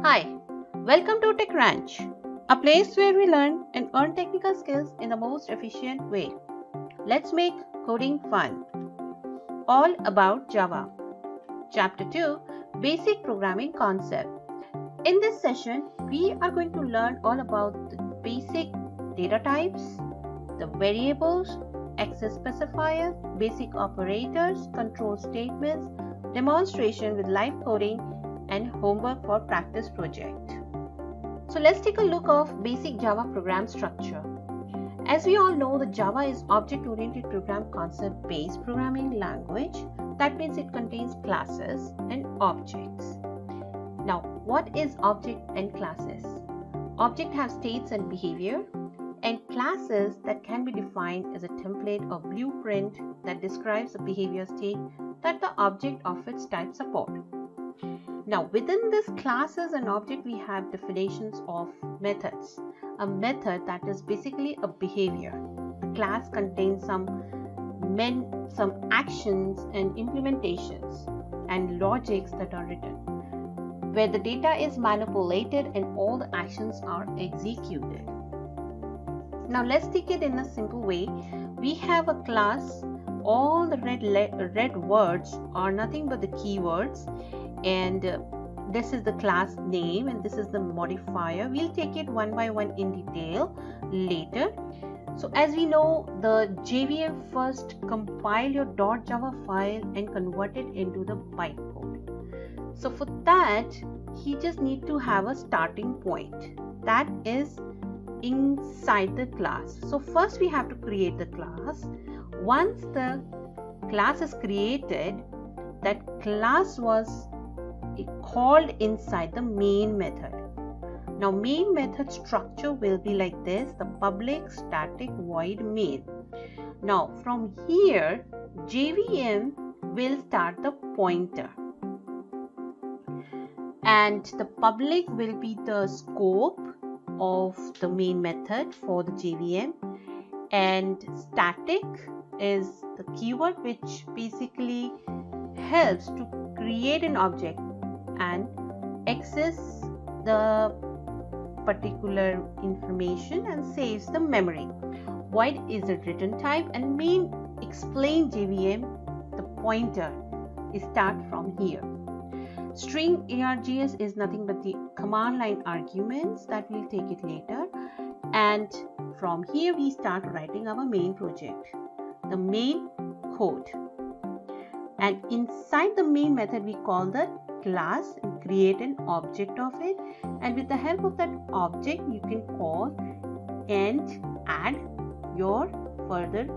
Hi, welcome to Tech Ranch, a place where we learn and earn technical skills in the most efficient way. Let's make coding fun. All about Java. Chapter 2, Basic Programming Concept. In this session, we are going to learn all about the basic data types, the variables, access specifiers, basic operators, control statements, demonstration with live coding, and homework for practice project. So let's take a look of basic Java program structure. As we all know, the Java is object-oriented program concept-based programming language. That means it contains classes and objects. Now, what is object and classes? Object have states and behavior, and classes that can be defined as a template or blueprint that describes the behavior state that the object of its type support. Now, within this classes and object, we have definitions of methods. A method that is basically a behavior. The class contains some actions and implementations and logics that are written, where the data is manipulated and all the actions are executed. Now, let's take it in a simple way. We have a class. All the red words are nothing but the keywords, and this is the class name and this is the modifier. We'll take it one by one in detail later. So as we know, the JVM first compile your .java file and convert it into the bytecode. So for that, he just need to have a starting point that is inside the class. So first we have to create the class. Once the class is created, that class was called inside the main method. Now, main method structure will be like this: the public static void main. Now, from here, JVM will start the pointer, and the public will be the scope of the main method for the JVM, and static is the keyword which basically helps to create an object and access the particular information and saves the memory. Void is a return type, and main explain JVM, the pointer is start from here. String args is nothing but the command line arguments that we'll take it later, and from here we start writing our main project, the main code. And inside the main method we call the class and create an object of it, and with the help of that object you can call and add your further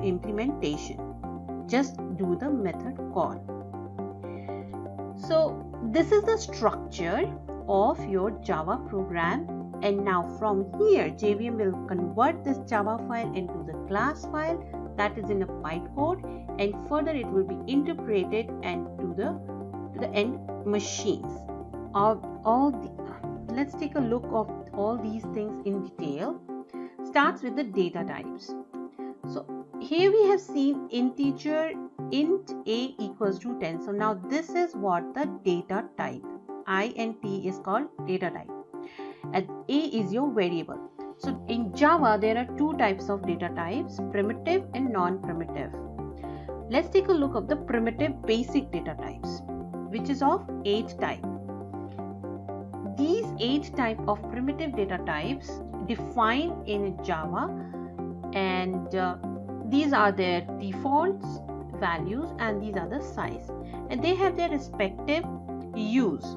implementation. Just do the method call. So this is the structure of your Java program, and now from here JVM will convert this Java file into the class file that is in a bytecode, and further it will be interpreted and to the end machines. Let's take a look of all these things in detail. Starts with the data types. So here we have seen integer int a equals to 10. So now this is what the data type, int is called data type, and a is your variable. So in Java there are two types of data types, primitive and non-primitive. Let's take a look of the primitive basic data types, which is of 8 type. These 8 type of primitive data types defined in Java, and these are their defaults, values, and these are the size, and they have their respective use.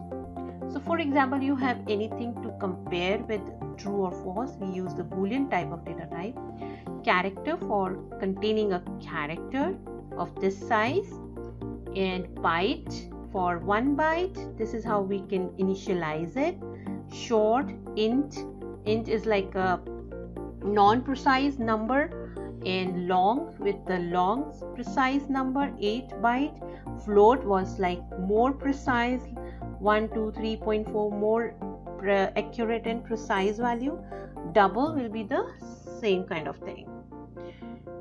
So for example, you have anything to compare with true or false, we use the Boolean type of data type. Character for containing a character of this size, and byte for 1 byte. This is how we can initialize it. Short, int is like a non-precise number, and long with the long precise number, 8 byte. Float was like more precise, 1, 2, 3.4 more accurate and precise value. Double will be the same kind of thing.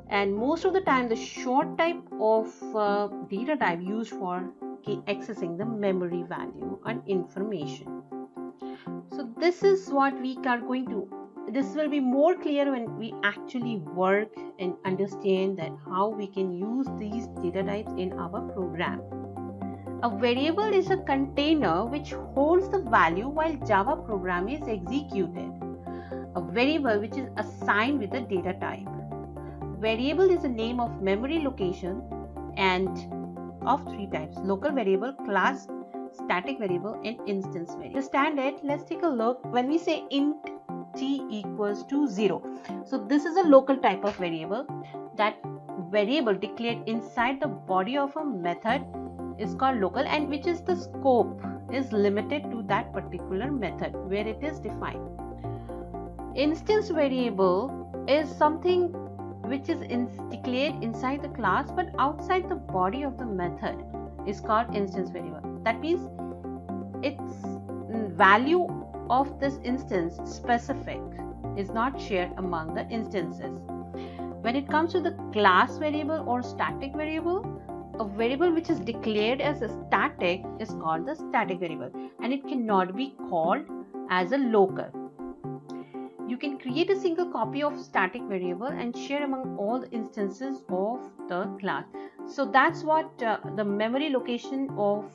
And most of the time the short type of data type used for accessing the memory value and information. this is what we are going to, this will be more clear when we actually work and understand that how we can use these data types in our program. A variable is a container which holds the value while Java program is executed. A variable which is assigned with a data type. Variable is a name of memory location and of three types: local variable, class, static variable, and instance variable. To understand it, let's take a look. When we say int t equals to 0, so this is a local type of variable. That variable declared inside the body of a method is called local, and which is the scope is limited to that particular method where it is defined. Instance variable is something which is declared inside the class but outside the body of the method is called instance variable. That means its value of this instance specific is not shared among the instances. When it comes to the class variable or static variable, a variable which is declared as a static is called the static variable, and it cannot be called as a local. You can create a single copy of static variable and share among all the instances of the class. So that's what the memory location of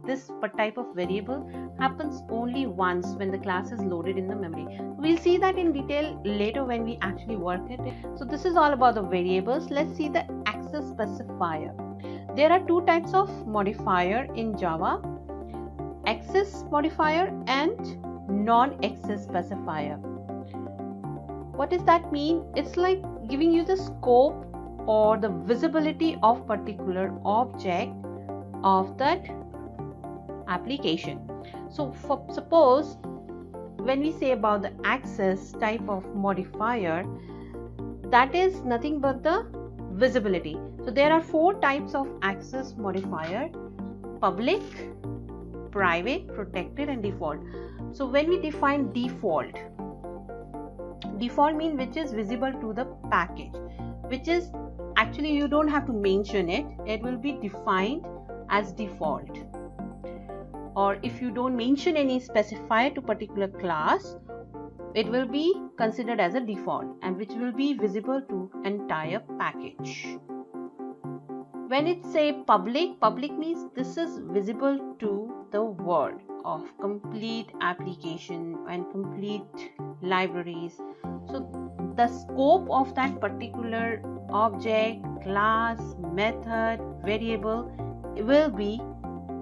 this type of variable happens only once when the class is loaded in the memory. We'll see that in detail later when we actually work it. So this is all about the variables. Let's see the access specifier. There are two types of modifier in Java: access modifier and non-access specifier. What does that mean? It's like giving you the scope or the visibility of particular object of that application. So suppose when we say about the access type of modifier, that is nothing but the visibility. So there are four types of access modifier: public, private, protected, and default. So when we define default means which is visible to the package, which is actually you don't have to mention it, it will be defined as default. Or if you don't mention any specifier to particular class, it will be considered as a default and which will be visible to entire package. When it say public means this is visible to the world of complete application and complete libraries. So the scope of that particular object, class, method, variable will be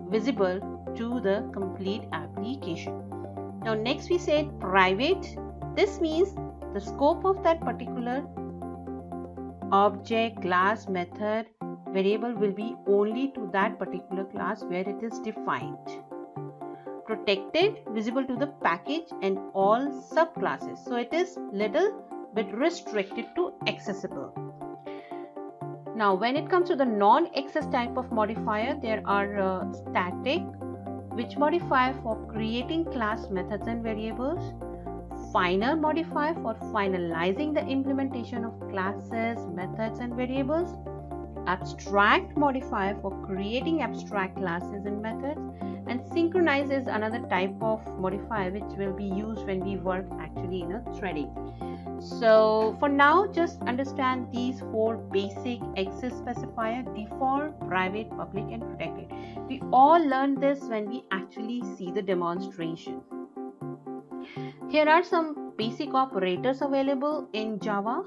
visible to the complete application. Now next we say private. This means the scope of that particular object, class, method, variable will be only to that particular class where it is defined. Protected, visible to the package and all subclasses. So it is little bit restricted to accessible. Now when it comes to the non-access type of modifier, there are static, which modifier for creating class, methods and variables. Final modifier for finalizing the implementation of classes, methods and variables. Abstract modifier for creating abstract classes and methods. And synchronize is another type of modifier which will be used when we work actually in a threading. So for now, just understand these four basic access specifier: default, private, public and protected. We all learned this when we actually see the demonstration. Here are some basic operators available in Java.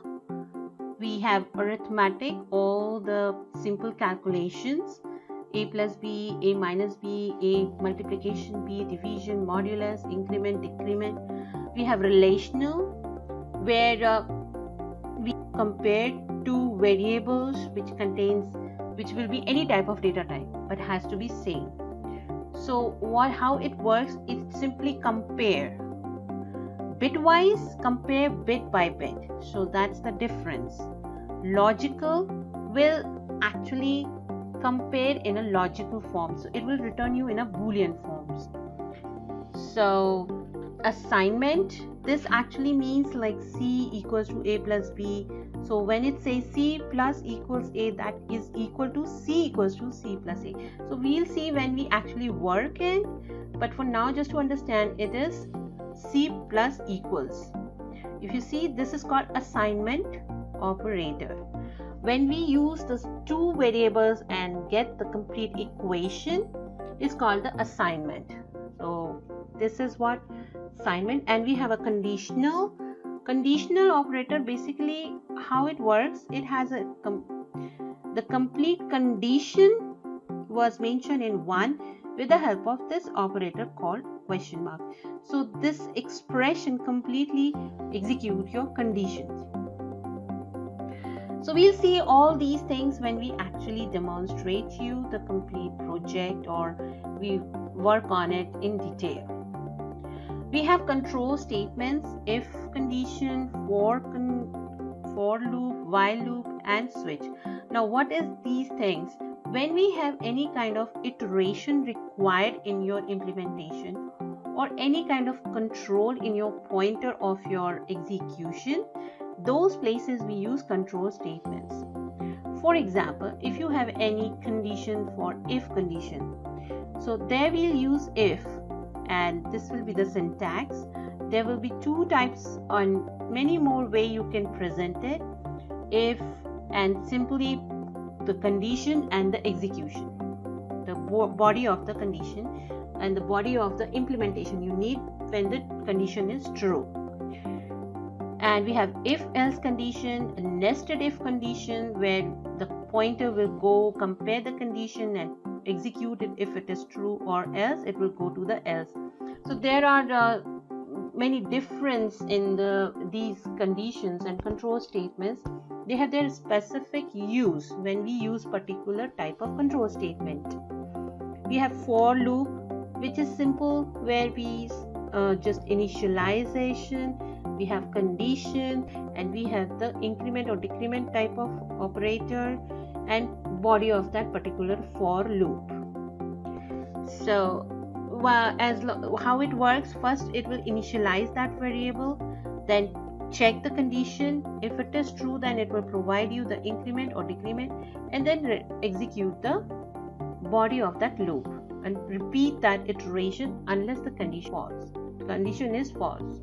We have arithmetic, all the simple calculations: a plus b, a minus b, a multiplication, b, division, modulus, increment, decrement. We have relational, where we compare two variables which will be any type of data type but has to be same. So how it works, it simply compare bitwise, compare bit by bit. So that's the difference. Logical will actually compare in a logical form, so it will return you in a boolean forms. So assignment, this actually means like c equals to a plus b. So when it says c plus equals a, that is equal to c equals to c plus a. So we'll see when we actually work in, but for now just to understand, it is C plus equals. If you see, this is called assignment operator. When we use those two variables and get the complete equation, it's called the assignment. So this is what assignment, and we have a conditional operator. Basically how it works, it has a the complete condition was mentioned in 1 with the help of this operator called question mark. So this expression completely executes your conditions. So we'll see all these things when we actually demonstrate you the complete project or we work on it in detail. We have control statements, if condition, for loop, while loop, and switch. Now what is these things? When we have any kind of iteration required in your implementation or any kind of control in your pointer of your execution, those places we use control statements. For example, if you have any condition for if condition, so there we'll use if, and this will be the syntax. There will be two types, on many more way you can present it, if and simply the condition and the execution, the body of the condition and the body of the implementation you need when the condition is true. And we have if else condition, a nested if condition, where the pointer will go compare the condition and execute it if it is true, or else it will go to the else. So there are many difference in these conditions and control statements. They have their specific use when we use particular type of control statement. We have for loop, which is simple, where we just initialization. We have condition, and we have the increment or decrement type of operator and body of that particular for loop. So how it works, first it will initialize that variable, then check the condition. If it is true, then it will provide you the increment or decrement, and then execute the body of that loop and repeat that iteration unless the condition is false.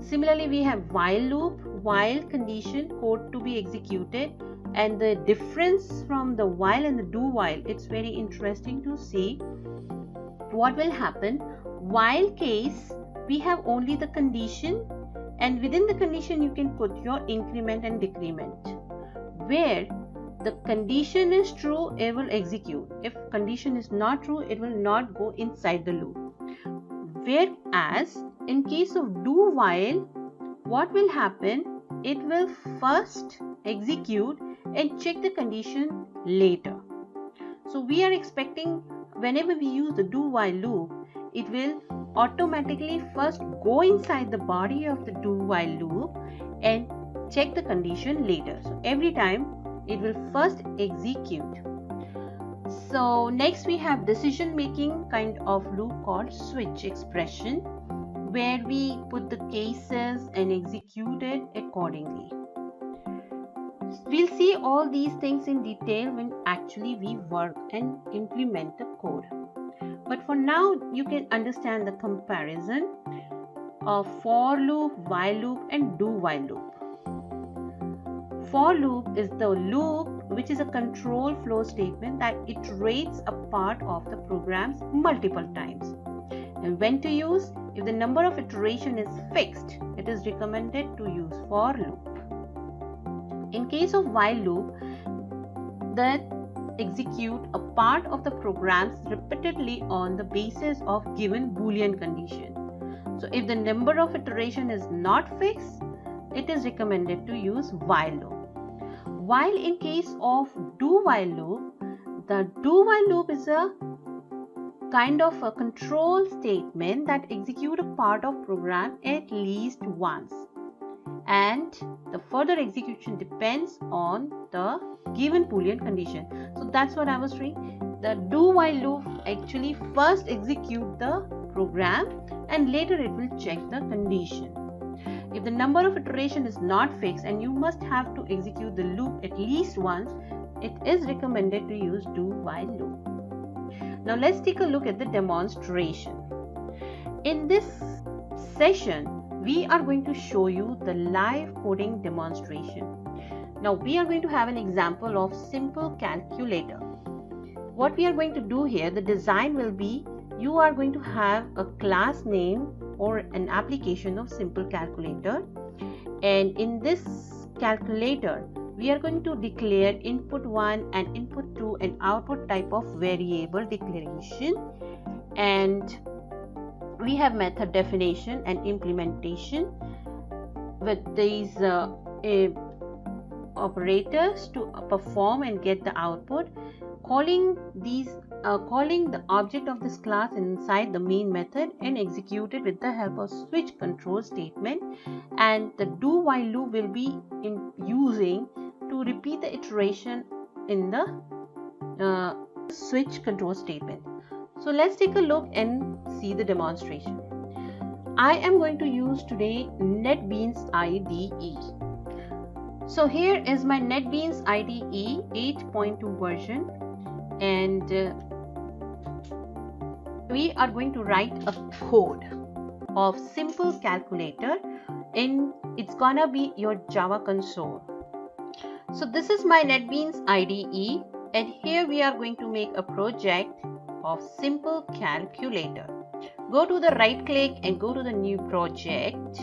Similarly, we have while loop, while condition code to be executed, and the difference from the while and the do while, it's very interesting to see what will happen. While case, we have only the condition, and within the condition you can put your increment and decrement. Where the condition is true, it will execute. If condition is not true, it will not go inside the loop. Whereas in case of do while, what will happen? It will first execute and check the condition later. So we are expecting whenever we use the do while loop, it will automatically first go inside the body of the do while loop and check the condition later. So every time it will first execute. So next we have decision making kind of loop called switch expression, where we put the cases and execute it accordingly. We'll see all these things in detail when actually we work and implement the code. But for now, you can understand the comparison of for loop, while loop, and do while loop. For loop is the loop which is a control flow statement that iterates a part of the programs multiple times. And when to use? If the number of iteration is fixed, it is recommended to use for loop. In case of while loop, that execute a part of the programs repeatedly on the basis of given Boolean condition. So if the number of iteration is not fixed, it is recommended to use while loop. While in case of do while loop, the do while loop is a kind of a control statement that execute a part of program at least once, and the further execution depends on the given Boolean condition. So that's what I was saying. The do while loop actually first execute the program and later it will check the condition. If the number of iteration is not fixed and you must have to execute the loop at least once, it is recommended to use do while loop. Now let's take a look at the demonstration. In this session, we are going to show you the live coding demonstration. Now we are going to have an example of simple calculator. What we are going to do here, the design will be, you are going to have a class name or an application of simple calculator, and in this calculator we are going to declare input 1 and input 2 and output type of variable declaration, and we have method definition and implementation with these operators to perform and get the output, calling the object of this class inside the main method and execute it with the help of switch control statement, and the do while loop will be using to repeat the iteration in the switch control statement. So let's take a look and see the demonstration. I am going to use today NetBeans IDE. So here is my NetBeans IDE 8.2 version, and we are going to write a code of simple calculator, and it's gonna be your Java console. So this is my NetBeans IDE, and here we are going to make a project of simple calculator. Go to the right click and go to the new project,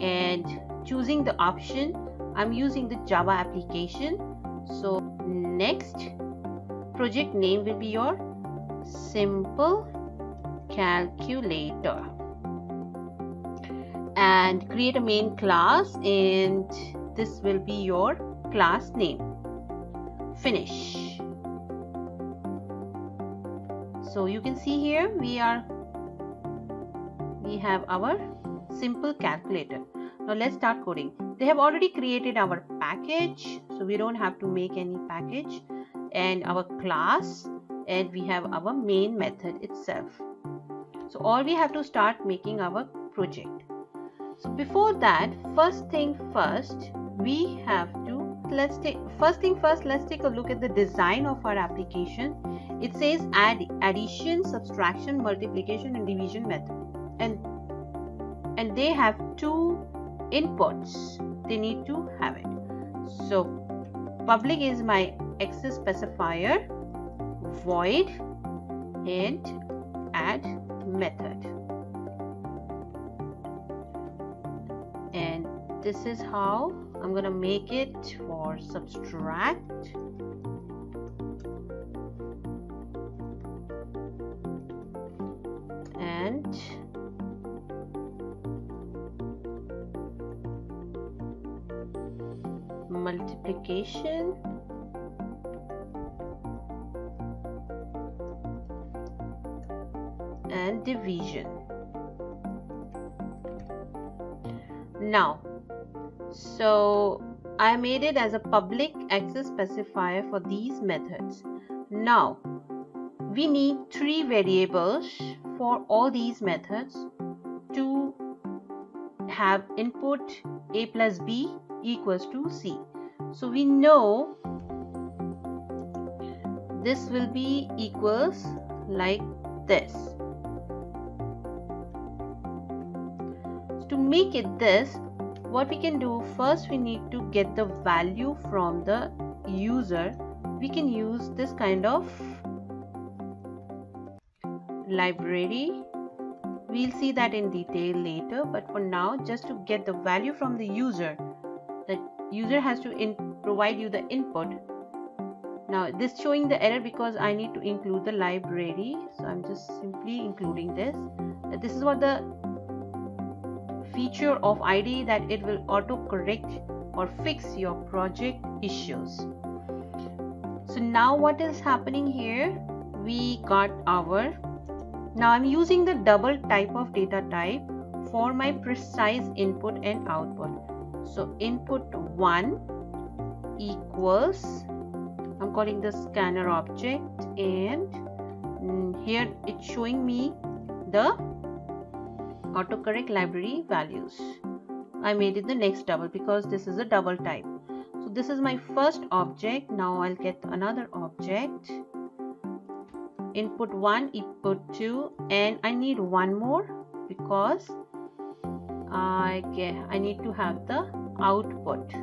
and choosing the option, I'm using the Java application. So next, project name will be your simple calculator, and create a main class, and this will be your class name. Finish. So you can see here we have our simple calculator. Now let's start coding. They have already created our package, so we don't have to make any package, and our class, and we have our main method itself. So all we have to start making our project. So before that, first thing first, let's take a look at the design of our application. It says add addition, subtraction, multiplication and division method, and they have two inputs. They need to have it. So public is my access specifier, void, and add method, and this is how I'm gonna make it for subtract. And multiplication, and division. Now, so I made it as a public access specifier for these methods. Now we need three variables for all these methods to have input a plus b equals to c. So we know this will be equals like this. So to make it this, what we can do, first we need to get the value from the user. We can use this kind of library. We'll see that in detail later, but for now, just to get the value from the user has to provide you the input. Now this showing the error because I need to include the library, so I'm just simply including this. This is what the feature of IDE, that it will auto correct or fix your project issues. So now what is happening here, we got our, now I'm using the double type of data type for my precise input and output. So input 1 equals, I'm calling the scanner object, and here it's showing me the autocorrect library values. I made it the next double because this is a double type. So this is my first object. Now I'll get another object, input 1, input 2, and I need one more because I need to have the output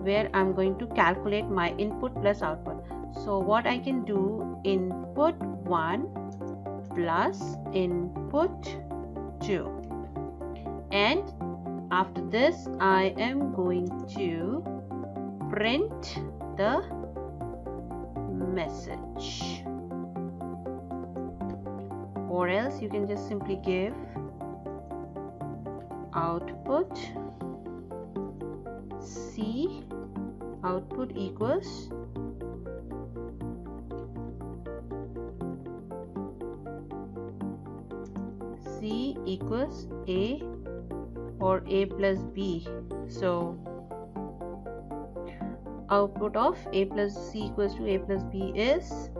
where I'm going to calculate my input plus output. So what I can do, input 1 plus input 2, and after this I am going to print the message, or else you can just simply give output C output equals C equals A or A plus B. So output of A plus C equals to A plus B is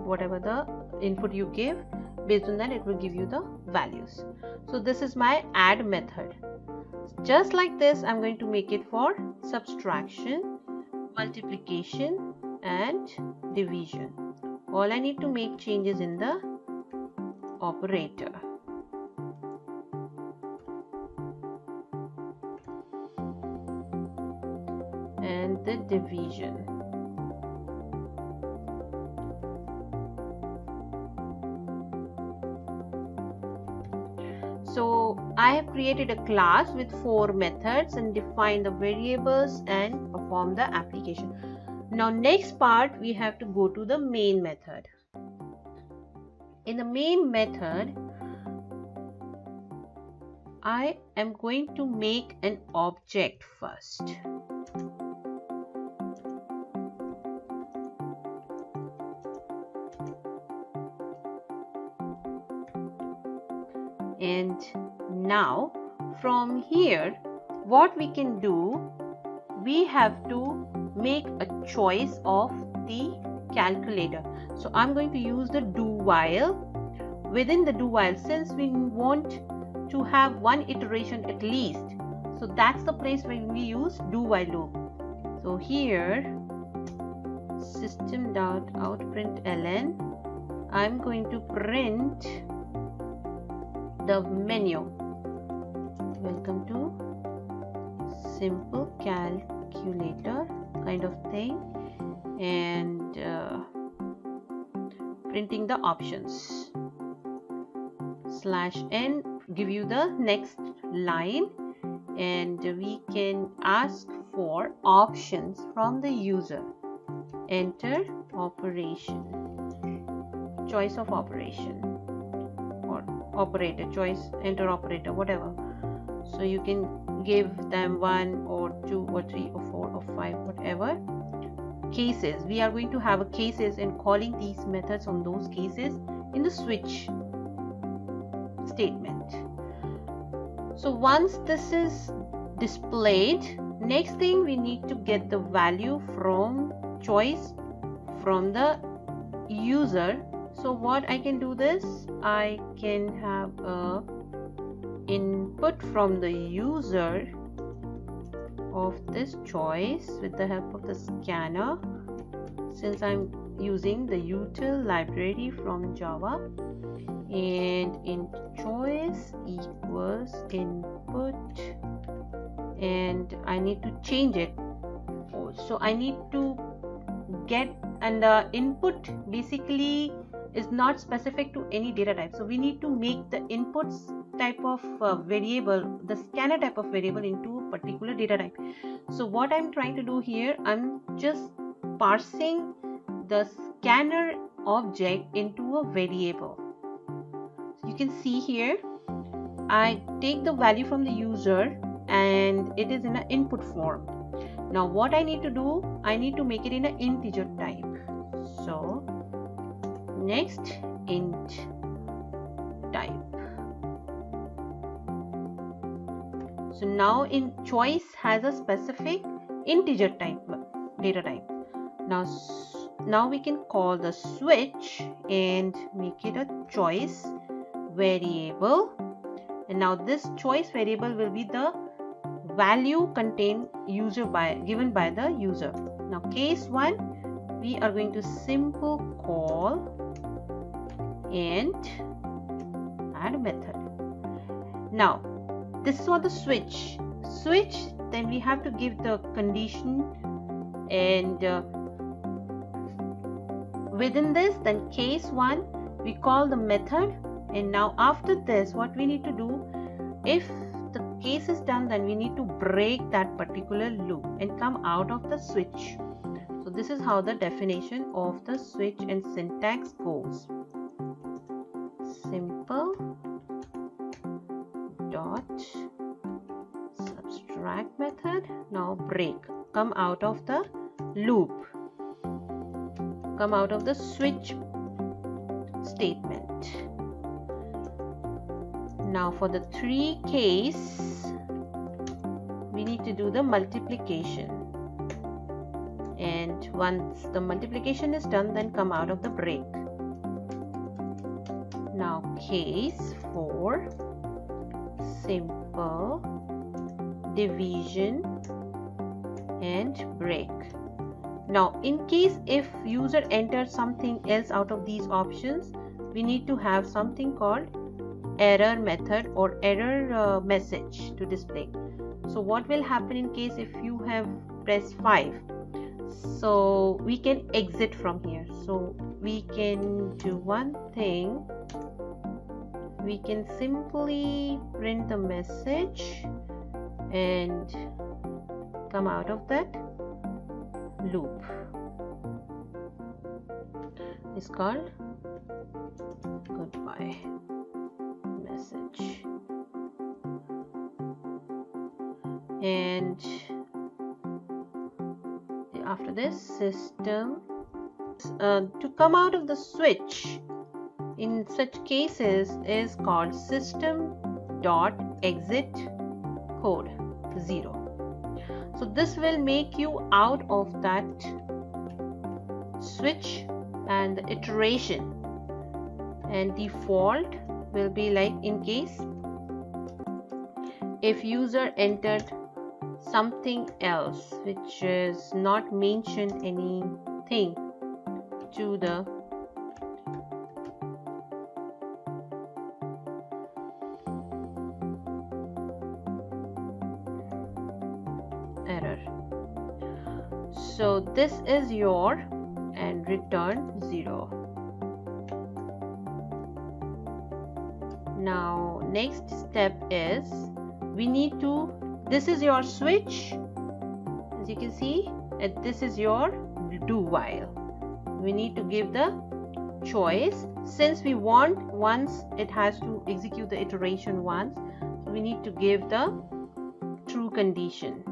whatever the input you give. Based on that, it will give you the values. So this is my add method. Just like this, I'm going to make it for subtraction, multiplication and division. All I need to make changes in the operator. And the division. So I have created a class with 4 methods and defined the variables and perform the application. Now next part, we have to go to the main method. In the main method, I am going to make an object first. And now from here, what we can do, we have to make a choice of the calculator. So I'm going to use the DoWhile. Within the DoWhile, since we want to have one iteration at least, so that's the place where we use DoWhile loop. So here, system.out.println, I'm going to print the menu. Welcome to simple calculator kind of thing, and printing the options. /n give you the next line, and we can ask for options from the user. Enter operation, choice of operation, or operator, choice, enter operator, whatever. So you can give them 1 or 2 or 3 or 4 or 5, whatever. Cases, we are going to have a cases and calling these methods on those cases in the switch statement. So once this is displayed, next thing we need to get the value from choice from the user. So what I can do this, I can have a input from the user of this choice with the help of the scanner, since I'm using the util library from Java, and in choice equals input, and I need to change it. So I need to get, and the input basically is not specific to any data type, so we need to make the inputs type of variable, the scanner type of variable, into a particular data type. So what I'm trying to do here, I'm just parsing the scanner object into a variable. So you can see here, I take the value from the user and it is in an input form. Now what I need to do, I need to make it in an integer type. So next, int type. So now in choice has a specific integer type, data type. Now we can call the switch and make it a choice variable, and now this choice variable will be the value contained given by the user. Now case 1, we are going to simple call, and add method. Now this is for the switch. Then we have to give the condition, and within this, then case 1 we call the method. And now after this, what we need to do, if the case is done, then we need to break that particular loop and come out of the switch. So this is how the definition of the switch and syntax goes. Simple dot subtract method. Now break, come out of the loop, come out of the switch statement. Now for the 3 case, we need to do the multiplication, and once the multiplication is done, then come out of the break. Now case 4, simple division and break. Now in case if user enters something else out of these options, we need to have something called error method or error message to display. So what will happen in case if you have pressed 5? So we can exit from here. So we can do one thing, we can simply print the message and come out of that loop. It's called goodbye message. And after this, system to come out of the switch in such cases is called system.exit code 0. So this will make you out of that switch and the iteration, and default will be like in case if user entered something else which is not mentioned anything to the error. So this is your and return 0. Now next step is we need to, this is your switch, as you can see, and this is your DoWhile. We need to give the choice, since we want once it has to execute the iteration once, so we need to give the true condition.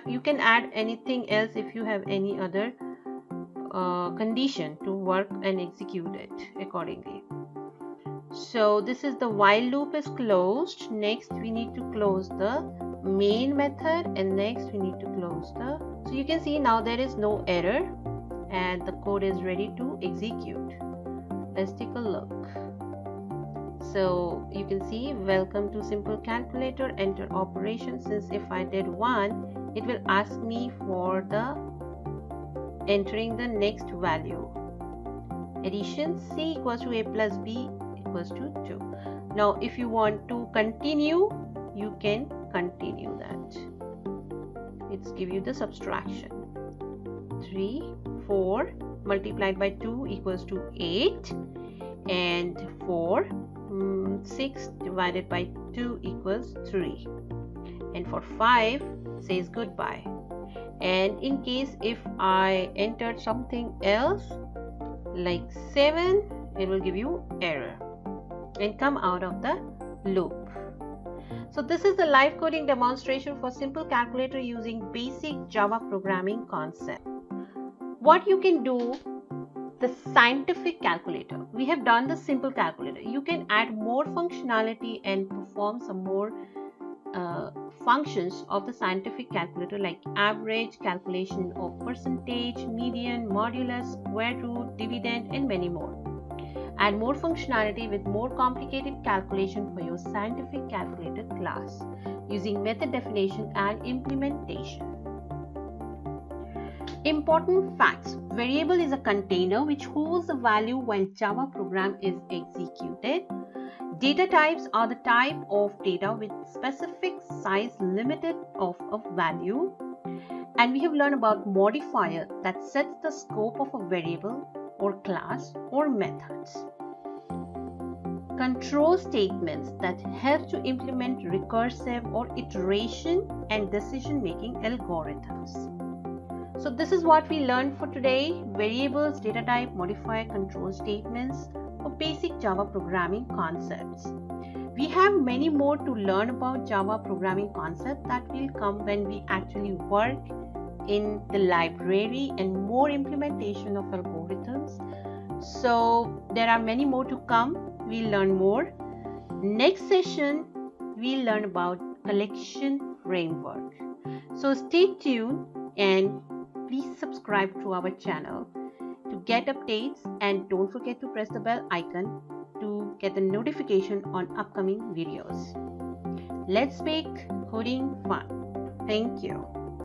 You can add anything else if you have any other condition to work and execute it accordingly. So this is the while loop is closed. Next we need to close the main method, and next we need to close the, so you can see now there is no error and the code is ready to execute. Let's take a look. So you can see, welcome to simple calculator, enter operation. Since if I did 1, it will ask me for the entering the next value. Addition, C equals to A plus B equals to 2. Now if you want to continue, you can continue that. It's give you the subtraction. 3, 4 multiplied by 2 equals to 8, and 6 divided by 2 equals 3, and for 5 says goodbye. And in case if I entered something else like 7, it will give you error and come out of the loop. So this is the live coding demonstration for simple calculator using basic Java programming concept. What you can do, the scientific calculator, we have done the simple calculator. You can add more functionality and perform some more functions of the scientific calculator, like average, calculation of percentage, median, modulus, square root, dividend, and many more. Add more functionality with more complicated calculation for your scientific calculator class using method definition and implementation. Important facts. Variable is a container which holds a value while Java program is executed. Data types are the type of data with specific size limited of a value. And we have learned about modifier that sets the scope of a variable or class or methods. Control statements that help to implement recursive or iteration and decision-making algorithms. So this is what we learned for today: variables, data type, modifier, control statements, or basic Java programming concepts. We have many more to learn about Java programming concepts that will come when we actually work in the library and more implementation of algorithms. So there are many more to come. We'll learn more. Next session, we'll learn about collection framework. So stay tuned and please subscribe to our channel to get updates, and don't forget to press the bell icon to get the notification on upcoming videos. Let's make coding fun. Thank you.